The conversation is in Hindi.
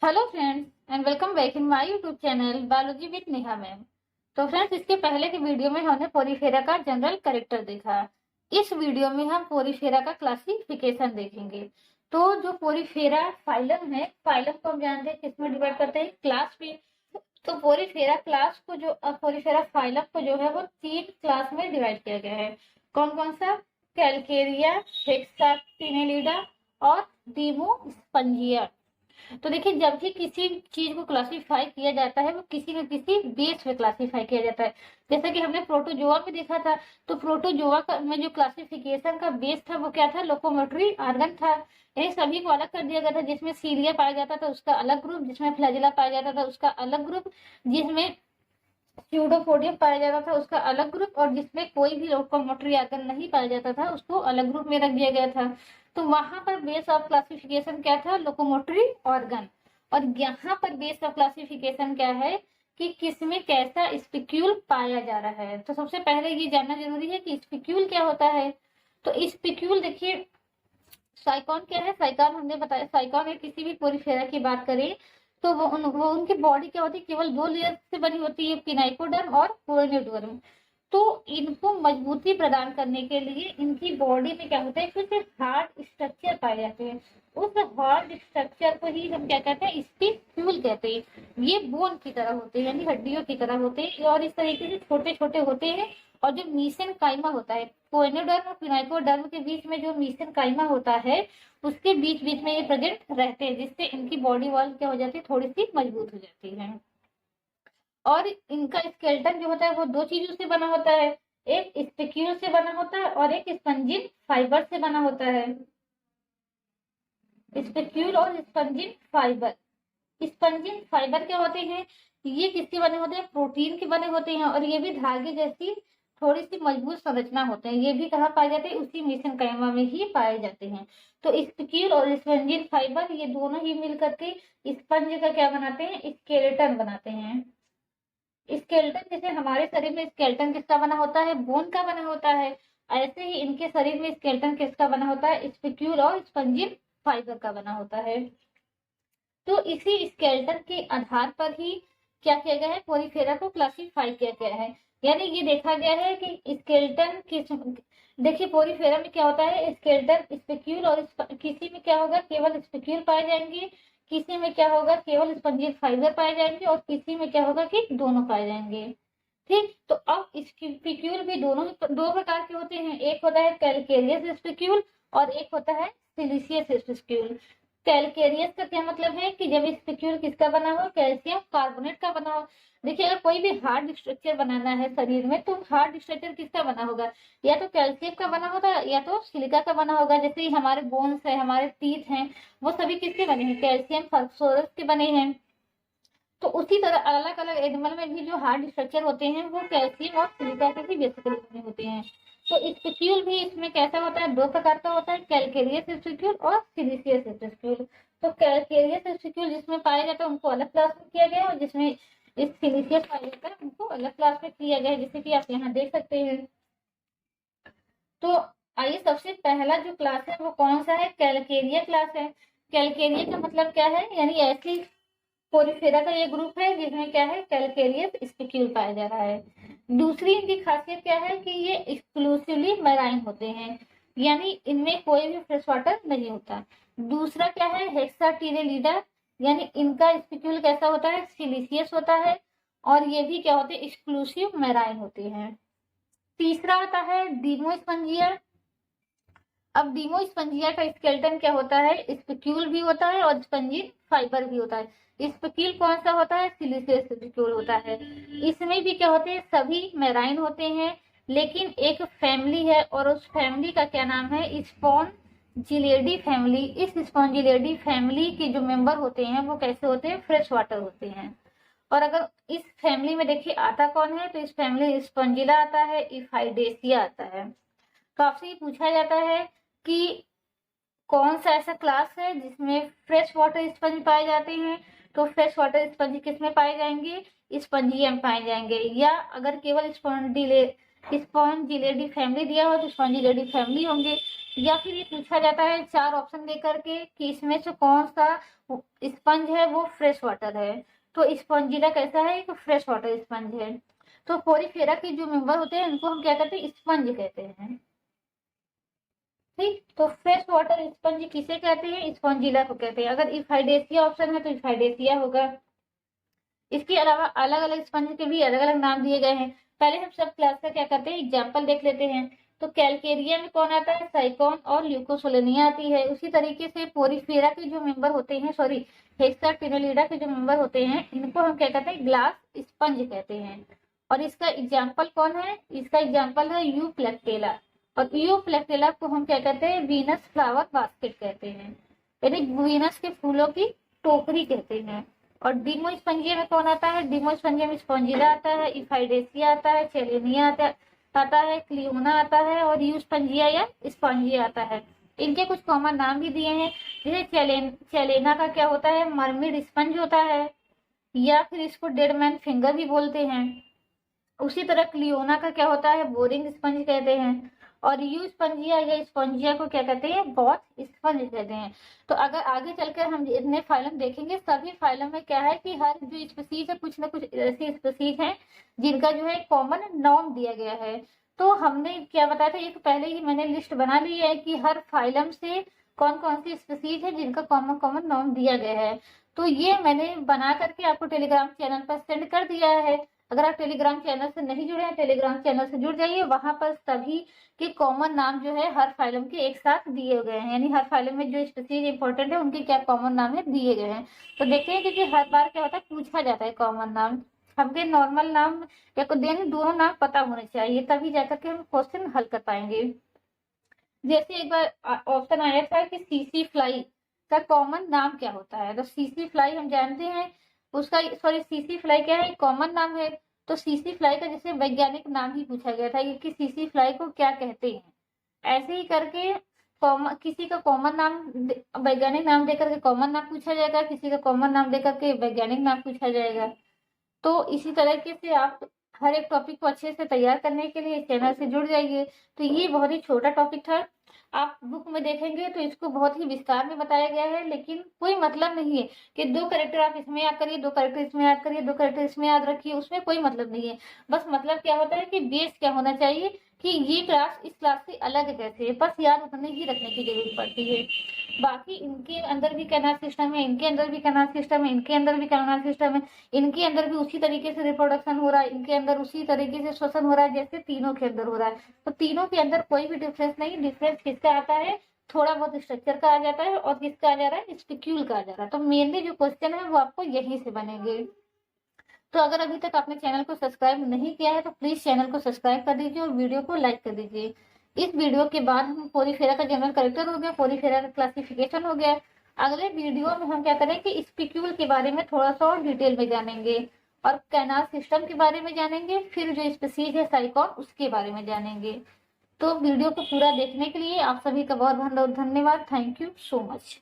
Hello friends and welcome back in my YouTube channel biology with Neha ma'am. तो फ्रेंड्स, इसके पहले की वीडियो में हमने पोरीफेरा का जनरल कैरेक्टर देखा। इस वीडियो में हम पोरीफेरा का क्लासिफिकेशन देखेंगे। तो जो पोरीफेरा फाइलम है, फाइलम को हम जानते हैं किसमें डिवाइड करते हैं, क्लास में। तो पोरीफेरा क्लास को जो पोरीफेरा फाइलम को जो है वो 3 क्लास में डिवाइड किया गया है। कौन कौन सा? कैलकेरिया, हेक्साटिनेलिडा और डिमोस्पंजिया। तो देखिए, जब भी किसी चीज को क्लासिफाई किया जाता है वो किसी न किसी बेस पे क्लासिफाई किया जाता है। जैसे कि हमने प्रोटोजोआ में देखा था। तो प्रोटोजोआ का में जो क्लासिफिकेशन का बेस था वो क्या था? लोकोमोटरी ऑर्गन था। यानी सभी को अलग कर दिया गया था। जिसमें सीलिया पाया जाता था उसका अलग ग्रुप, जिसमें फ्लैजिला पाया जाता था उसका अलग ग्रुप, जिसमें स्यूडोपोडियम पाया जाता था उसका अलग ग्रुप, और जिसमें कोई भी लोकोमोटरी आर्गन नहीं पाया जाता था उसको अलग ग्रुप में रख दिया गया था। तो वहां पर बेस ऑफ क्लासिफिकेशन क्या था? Locomotory organ. और यहाँ पर बेस ऑफ क्लासिफिकेशन क्या है कि किसमें कैसा स्पिक्यूल पाया जा रहा है। तो सबसे पहले ये जानना जरूरी है कि स्पिक्यूल क्या होता है। तो स्पिक्यूल देखिए, साइकॉन क्या है? साइकॉन हमने बताया, साइकॉन है किसी भी पोरीफेरा की बात करें तो वो उनकी बॉडी क्या होती है? केवल 2 लेयर से बनी होती है, पिनाइकोडर्म और कोरोनिडोर्म। तो इनको मजबूती प्रदान करने के लिए इनकी बॉडी में क्या होता है? कुछ हार्ड स्ट्रक्चर पाए जाते हैं। उस हार्ड स्ट्रक्चर को ही हम क्या कहते हैं? स्पिक्यूल कहते हैं। ये बोन की तरह होते हैं, यानी हड्डियों की तरह होते हैं, और इस तरीके से छोटे छोटे होते हैं। और जो मीसेनकाइमा होता है, कोइनोडर्म और पिनाइकोडर्म के बीच में जो मीसेनकाइमा होता है उसके बीच बीच में ये प्रेजेंट रहते हैं, जिससे इनकी बॉडी वॉल क्या हो जाती है? थोड़ी सी मजबूत हो जाती है। और इनका स्केलेटन जो होता है वो 2 चीजों से बना होता है। एक स्पिक्यूल से बना होता है और एक स्पंजिन फाइबर से बना होता है। स्पिक्यूल और स्पंजिन फाइबर। स्पंजिन फाइबर क्या होते हैं? ये किसके बने होते हैं? प्रोटीन के बने होते हैं, और ये भी धागे जैसी थोड़ी सी मजबूत संरचना होते हैं। ये भी कहाँ पाए जाते हैं? उसी मेसेनकाइमा में ही पाए जाते हैं। तो स्पिक्यूल और स्पंजिन फाइबर ये दोनों ही मिल करके स्पंज का क्या बनाते हैं? स्केलेटन बनाते हैं। स्केलेटन जैसे हमारे शरीर में स्केलेटन किसका बना होता है? बोन का बना होता है। ऐसे ही इनके शरीर में स्केलेटन किसका बना होता है? स्पिक्यूल और स्पंजिन फाइबर का बना होता है। तो इसी स्केलेटन के आधार पर ही क्या किया गया है? पोरीफेरा को क्लासिफाई किया गया है। यानी ये देखा गया है कि स्केलेटन किस, देखिए पोरीफेरा में क्या होता है? स्केलेटन, स्पिक्यूल और किसी में क्या होगा? केवल स्पिक्यूल पाए जाएंगे। किसी में क्या होगा? केवल स्पंजिन फाइबर पाए जाएंगे, और किसी में क्या होगा कि दोनों पाए जाएंगे। ठीक, तो अब स्पिक्यूल भी दो प्रकार के होते हैं। एक होता है कैलकेरियस स्पिक्यूल और एक होता है सिलिशियस स्पिक्यूल। कैलकेरियस का क्या मतलब है कि जब स्पिक्यूल किसका बना हो? कैल्शियम कार्बोनेट का बना हो। देखिए, अगर कोई भी हार्ड स्ट्रक्चर बनाना है शरीर में तो हार्ड स्ट्रक्चर किसका बना होगा? या तो कैल्शियम का बना होगा या तो सिलिका का बना होगा। जैसे ही हमारे बोन्स है, हमारे टीथ हैं, वो सभी किसके बने हैं? कैल्शियम फास्फोरस के बने हैं। तो उसी तरह अलग अलग एनिमल में भी जो हार्ड स्ट्रक्चर होते हैं वो कैल्शियम और सिलिका के ही बेसिकली बने होते हैं। तो स्पिक्यूल भी इसमें कैसा होता है? 2 प्रकार का होता है, कैलकेरियस स्पिक्यूल और सिलिशियस स्पिक्यूल। तो कैलकेरियस स्पिक्यूल जिसमें पाया जाता है उनको अलग क्लास में किया गया है, और जिसमें इस सिलिशियस पाया जाता है उनको अलग क्लास में किया गया है, जैसे कि आप यहाँ देख सकते हैं। तो आइए, सबसे पहला जो क्लास है वो कौन सा है? कैलकेरिया क्लास है। कैलकेरिया का मतलब क्या है? यानी ऐसी पोरीफेरा का ये ग्रुप है जिसमें क्या है? कैलकेरियस स्पिक्यूल पाया जा रहा है। दूसरी इनकी खासियत क्या है कि ये एक्सक्लूसिवली मैराइन होते हैं, यानी इनमें कोई भी फ्रेश वाटर नहीं होता। दूसरा क्या है? हेक्साटिनेलिडा, यानी इनका स्पिक्यूल कैसा होता है? सिलिशियस होता है, और ये भी क्या होते हैं? एक्सक्लूसिव मैराइन होते हैं। तीसरा आता है डिमोस्पंजिया। अब डिमोस्पंजिया का स्केलेटन क्या होता है? स्पिक्यूल भी होता है और स्पंजिन फाइबर भी होता है। स्पिक्यूल कौन सा होता है? सिलिशियस स्पिक्यूल होता है। इसमें भी क्या होते हैं? सभी मैराइन होते हैं, लेकिन एक फैमिली है, और उस फैमिली का क्या नाम है? स्पॉन्जिलिडी फैमिली। इस स्पॉन्जिलिडी फैमिली के जो मेंबर होते हैं वो कैसे होते हैं? फ्रेश वाटर होते हैं। और अगर इस फैमिली में देखिए आता कौन है, तो इस फैमिली स्पॉन्जिला आता है, इफाइडेसिया आता है। तो आपसे ये पूछा जाता है कि कौन सा ऐसा क्लास है जिसमें फ्रेश वाटर स्पंज पाए जाते हैं। तो फ्रेश वाटर स्पंज किस में पाए जाएंगे? स्पंजियम पाए जाएंगे। या अगर केवल स्पॉन्जिलिडी फैमिली दिया हो तो स्पॉन्जिलिडी फैमिली होंगे। या फिर ये पूछा जाता है 4 ऑप्शन देकर के कि इसमें से कौन सा स्पंज है वो फ्रेश वाटर है, तो स्पॉन्जिला कैसा है, एक फ्रेश वाटर स्पंज है। तो पोरीफेरा के जो मेंबर होते हैं इनको हम क्या कहते हैं, स्पंज कहते हैं। ठीक, तो फ्रेश वाटर स्पंज किसे कहते हैं, स्पॉन्जिला को कहते हैं। अगर इफाइडेसिया ऑप्शन है तो इफाइडेसिया होगा। इसके अलावा अलग अलग स्पंज के भी अलग अलग नाम दिए गए हैं। पहले हम सब क्लास का क्या करते हैं, एग्जाम्पल देख लेते हैं। तो कैलकेरिया में कौन आता है, साइकॉन और ल्यूकोसोलेनिया आती है। उसी तरीके से पोरीफेरा के जो मेंबर होते हैं, सॉरी हेक्साटिनेलिडा के जो मेंबर होते हैं इनको हम क्या कहते हैं, ग्लास स्पंज कहते हैं। और इसका एग्जाम्पल कौन है, इसका एग्जाम्पल है यूप्लेक्टेला। और यूप्लेक्टेला को हम क्या कहते हैं, वीनस फ्लावर बास्केट कहते हैं, यानी वीनस के फूलों की टोकरी कहते हैं। और डिमोस्पंजिया में कौन आता है, डिमोस्पंजिया में स्पॉन्जिला आता है, इफाइडेसिया आता है, चेलेनिया आता है, क्लियोना आता है और यूस्पंजिया या स्पॉन्जिया आता है। इनके कुछ कॉमन नाम भी दिए हैं, जैसे चेलेना का क्या होता है, मर्मिड स्पंज होता है, या फिर इसको डेड मैन फिंगर भी बोलते हैं। उसी तरह क्लियोना का क्या होता है, बोरिंग स्पंज कहते हैं। और यू स्पंजिया या स्पंजिया को क्या कहते हैं, बॉथ स्पंज कहते हैं। तो अगर आगे चलकर हम इतने फाइलम देखेंगे, सभी फाइलम में क्या है कि हर जो स्पीसीज है कुछ ना कुछ ऐसी स्पीसीज हैं जिनका जो है कॉमन नाम दिया गया है। तो हमने क्या बताया था, एक पहले ही मैंने लिस्ट बना ली है कि हर फाइलम से कौन कौन सी स्पीसीज है जिनका कॉमन कॉमन नाम दिया गया है। तो ये मैंने बना करके आपको टेलीग्राम चैनल पर सेंड कर दिया है। अगर आप टेलीग्राम चैनल से नहीं जुड़े हैं, टेलीग्राम चैनल से जुड़ जाइए, वहां पर सभी के कॉमन नाम जो है हर फाइलम के एक साथ दिए गए हैं, यानी हर फाइलम में जो स्पीसीज इंपॉर्टेंट है उनके क्या कॉमन नाम है दिए गए हैं। तो देखते हैं कि हर बार क्या होता है, पूछा जाता है कॉमन नाम। हमके नॉर्मल नाम या को देने दोनों नाम पता होने चाहिए, तभी जाकर के हम क्वेश्चन हल कर पाएंगे। जैसे एक बार ऑप्शन आया था कि सीसी फ्लाई का कॉमन नाम क्या होता है, तो सीसी फ्लाई हम जानते हैं उसका, सॉरी सीसी फ्लाई क्या है, कॉमन नाम है। तो सीसी फ्लाई का जैसे वैज्ञानिक नाम ही पूछा गया था कि सीसी फ्लाई को क्या कहते हैं, ऐसे ही करके किसी का कॉमन नाम वैज्ञानिक नाम देकर के कॉमन नाम पूछा जाएगा, किसी का कॉमन नाम देकर के वैज्ञानिक नाम पूछा जाएगा। तो इसी तरीके से आप हर एक टॉपिक को अच्छे से तैयार करने के लिए चैनल से जुड़ जाइए। तो ये बहुत ही छोटा टॉपिक था, आप बुक में देखेंगे तो इसको बहुत ही विस्तार में बताया गया है, लेकिन कोई मतलब नहीं है कि 2 कैरेक्टर आप इसमें याद करिए, 2 कैरेक्टर इसमें याद करिए, 2 कैरेक्टर इसमें याद रखिए, उसमें कोई मतलब नहीं है। बस मतलब क्या होता है कि बेस क्या होना चाहिए कि ये क्लास इस क्लास से अलग कैसे है, बस याद उतने ही रखने की जरूरत पड़ती है। बाकी इनके अंदर भी कैनाल सिस्टम है, इनके अंदर भी कैनाल सिस्टम है, इनके अंदर भी कैनाल सिस्टम है, इनके अंदर भी उसी तरीके से रिप्रोडक्शन हो रहा है, इनके अंदर उसी तरीके से श्वसन हो रहा है जैसे तीनों के अंदर हो रहा है। तो तीनों के अंदर कोई भी डिफरेंस नहीं, डिफरेंस किसका आता है, थोड़ा बहुत स्ट्रक्चर का आ जाता है और किसका आ जा रहा है, स्पिक्यूल का आ जा रहा है। तो मेनली जो क्वेश्चन है वो आपको यहीं से बनेंगे। तो अगर अभी तक आपने चैनल को सब्सक्राइब नहीं किया है तो प्लीज चैनल को सब्सक्राइब कर दीजिए और वीडियो को लाइक कर दीजिए। इस वीडियो के बाद हम पोरीफेरा का जनरल कैरेक्टर हो गया, पोरीफेरा का क्लासिफिकेशन हो गया। अगले वीडियो में हम क्या करेंगे, स्पिक्यूल के बारे में थोड़ा सा और डिटेल में जानेंगे और कैनाल सिस्टम के बारे में जानेंगे, फिर जो स्पीसीज है साइकॉन उसके बारे में जानेंगे। तो वीडियो को पूरा देखने के लिए आप सभी का बहुत बहुत धन्यवाद। Thank you so much.